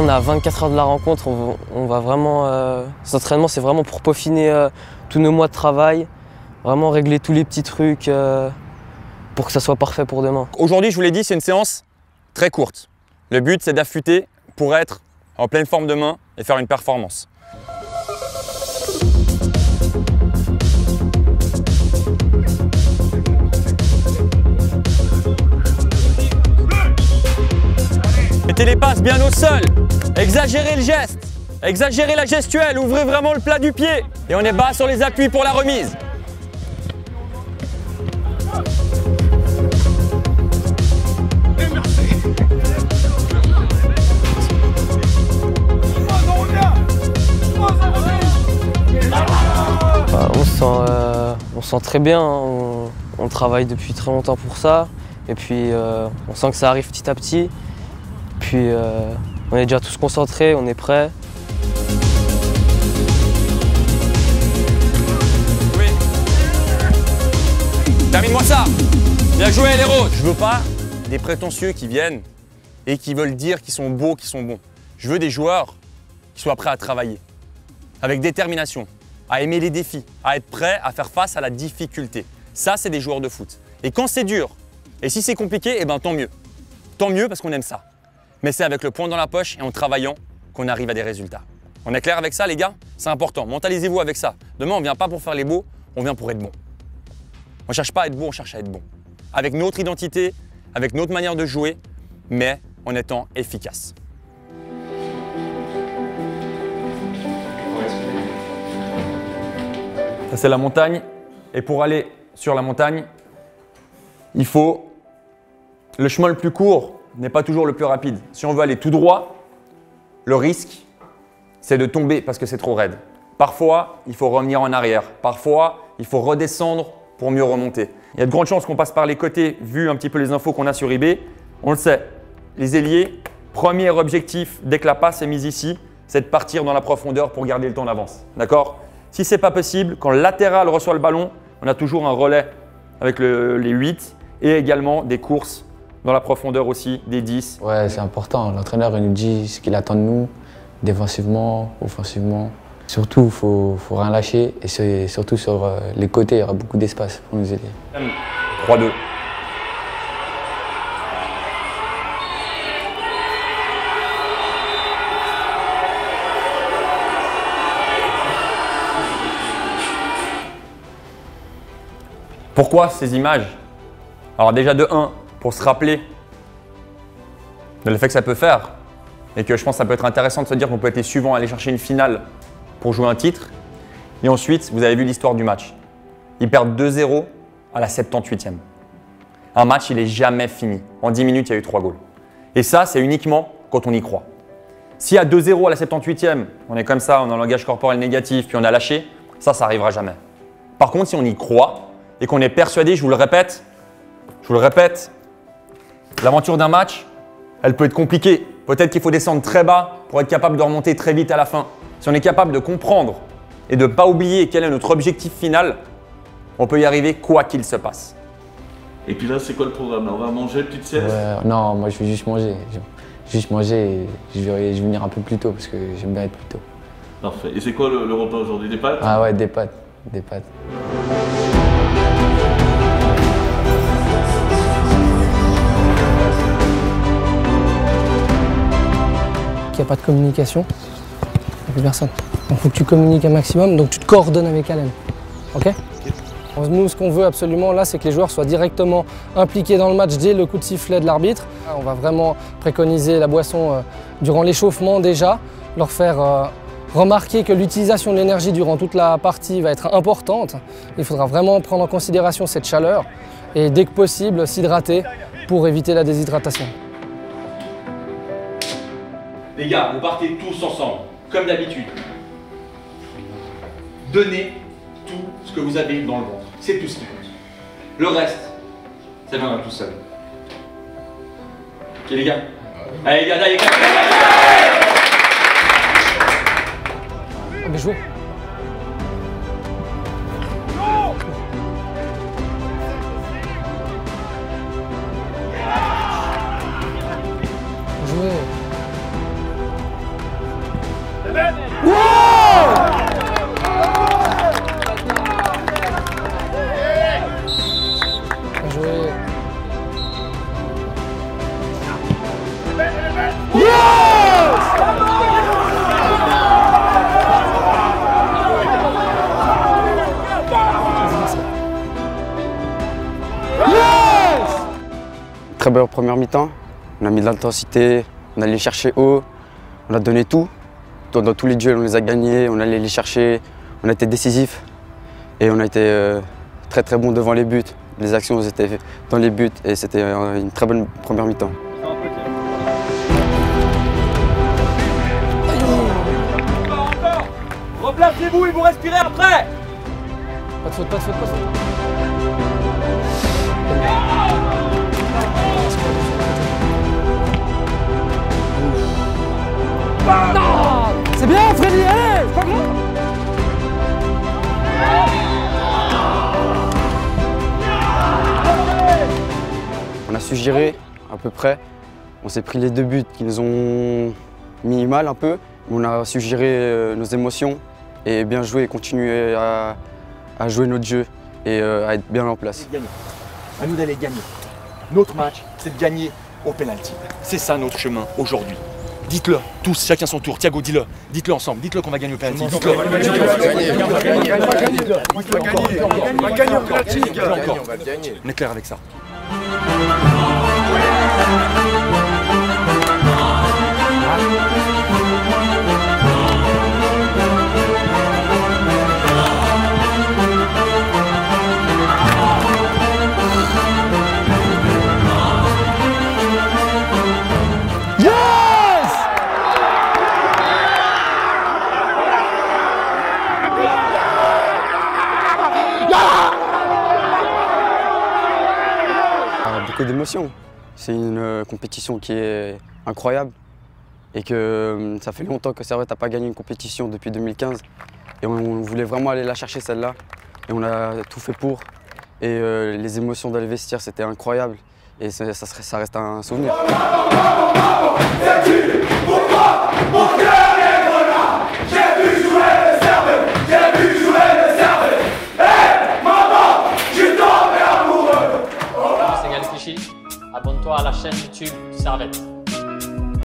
est à 24 heures de la rencontre, on va vraiment... cet entraînement, c'est vraiment pour peaufiner tous nos mois de travail, vraiment régler tous les petits trucs pour que ça soit parfait pour demain. Aujourd'hui, je vous l'ai dit, c'est une séance très courte. Le but, c'est d'affûter pour être en pleine forme demain et faire une performance. Mettez les passes bien au sol, exagérez le geste, exagérez la gestuelle, ouvrez vraiment le plat du pied et on est bas sur les appuis pour la remise. On se sent très bien, on travaille depuis très longtemps pour ça et puis on sent que ça arrive petit à petit. Puis on est déjà tous concentrés, on est prêts. Oui. Termine-moi ça. Bien joué les roses. Je veux pas des prétentieux qui viennent et qui veulent dire qu'ils sont beaux, qu'ils sont bons. Je veux des joueurs qui soient prêts à travailler, avec détermination, à aimer les défis, à être prêts à faire face à la difficulté. Ça, c'est des joueurs de foot. Et quand c'est dur, et si c'est compliqué, eh ben tant mieux. Tant mieux parce qu'on aime ça. Mais c'est avec le poing dans la poche et en travaillant qu'on arrive à des résultats. On est clair avec ça, les gars? C'est important. Mentalisez-vous avec ça. Demain, on ne vient pas pour faire les beaux, on vient pour être bon. On ne cherche pas à être beau, on cherche à être bon. Avec notre identité, avec notre manière de jouer, mais en étant efficace. Ça, c'est la montagne. Et pour aller sur la montagne, il faut le chemin le plus court n'est pas toujours le plus rapide. Si on veut aller tout droit, le risque, c'est de tomber parce que c'est trop raide. Parfois, il faut revenir en arrière. Parfois, il faut redescendre pour mieux remonter. Il y a de grandes chances qu'on passe par les côtés, vu un petit peu les infos qu'on a sur eBay. On le sait, les ailiers, premier objectif dès que la passe est mise ici, c'est de partir dans la profondeur pour garder le temps d'avance. D'accord? Si ce n'est pas possible, quand le latéral reçoit le ballon, on a toujours un relais avec les 8 et également des courses dans la profondeur aussi, des 10. Ouais, c'est important. L'entraîneur il nous dit ce qu'il attend de nous, défensivement, offensivement. Surtout, il faut rien lâcher et surtout sur les côtés, il y aura beaucoup d'espace pour nous aider. 3-2. Pourquoi ces images? Alors déjà de 1, pour se rappeler de l'effet que ça peut faire et que je pense que ça peut être intéressant de se dire qu'on peut être suivant à aller chercher une finale pour jouer un titre. Et ensuite, vous avez vu l'histoire du match. Ils perdent 2-0 à la 78e. Un match, il n'est jamais fini. En 10 minutes, il y a eu 3 goals. Et ça, c'est uniquement quand on y croit. Si à 2-0 à la 78e, on est comme ça, on a un langage corporel négatif, puis on a lâché, ça n'arrivera jamais. Par contre, si on y croit et qu'on est persuadé, je vous le répète, l'aventure d'un match, elle peut être compliquée. Peut-être qu'il faut descendre très bas pour être capable de remonter très vite à la fin. Si on est capable de comprendre et de ne pas oublier quel est notre objectif final, on peut y arriver quoi qu'il se passe. Et puis là, c'est quoi le programme là? On va manger, petite sieste? Non, moi je vais juste manger. Juste manger et je vais venir un peu plus tôt parce que j'aime bien être plus tôt. Parfait. Et c'est quoi le repas aujourd'hui? Des pâtes? Ah ouais, des pâtes. Des pâtes. Il n'y a pas de communication, il n'y a plus personne. Donc il faut que tu communiques un maximum, donc tu te coordonnes avec Alain. Ok? Nous, ce qu'on veut absolument là, c'est que les joueurs soient directement impliqués dans le match dès le coup de sifflet de l'arbitre. On va vraiment préconiser la boisson durant l'échauffement déjà, leur faire remarquer que l'utilisation de l'énergie durant toute la partie va être importante. Il faudra vraiment prendre en considération cette chaleur et dès que possible s'hydrater pour éviter la déshydratation. Les gars, vous partez tous ensemble, comme d'habitude. Donnez tout ce que vous avez dans le ventre. C'est tout ce qui compte. Le reste, ça viendra tout seul. Ok les gars? Allez les gars, allez les gars! Bien joué. Joué. Bien joué. Très belle première mi-temps, on a mis de l'intensité, on allait les chercher haut, on a donné tout. Dans tous les duels, on les a gagnés, on allait les chercher, on a été décisifs et on a été très très bon devant les buts. Les actions étaient dans les buts et c'était une très bonne première mi-temps. Replacez-vous et vous respirez après. Pas de faute, pas de faute, pas de faute. C'est bien Freddy, allez, c'est pas grave. On a su gérer à peu près. On s'est pris les 2 buts qui nous ont mis mal un peu. On a su gérer nos émotions et bien jouer et continuer à jouer notre jeu et à être bien en place. À nous d'aller gagner. Notre match, c'est de gagner au pénalty. C'est ça notre chemin aujourd'hui. Dites-le, tous, chacun son tour. Thiago, dis-le. Dites-le ensemble. Dites-le qu'on va gagner au pénalty. Dites-le. On va gagner au pénalty. On est clair avec ça. Beaucoup d'émotions. C'est une compétition qui est incroyable et que ça fait longtemps que Servette n'a pas gagné une compétition depuis 2015 et on voulait vraiment aller la chercher celle-là et on a tout fait pour et les émotions dans les vestiaires c'était incroyable et ça reste un souvenir.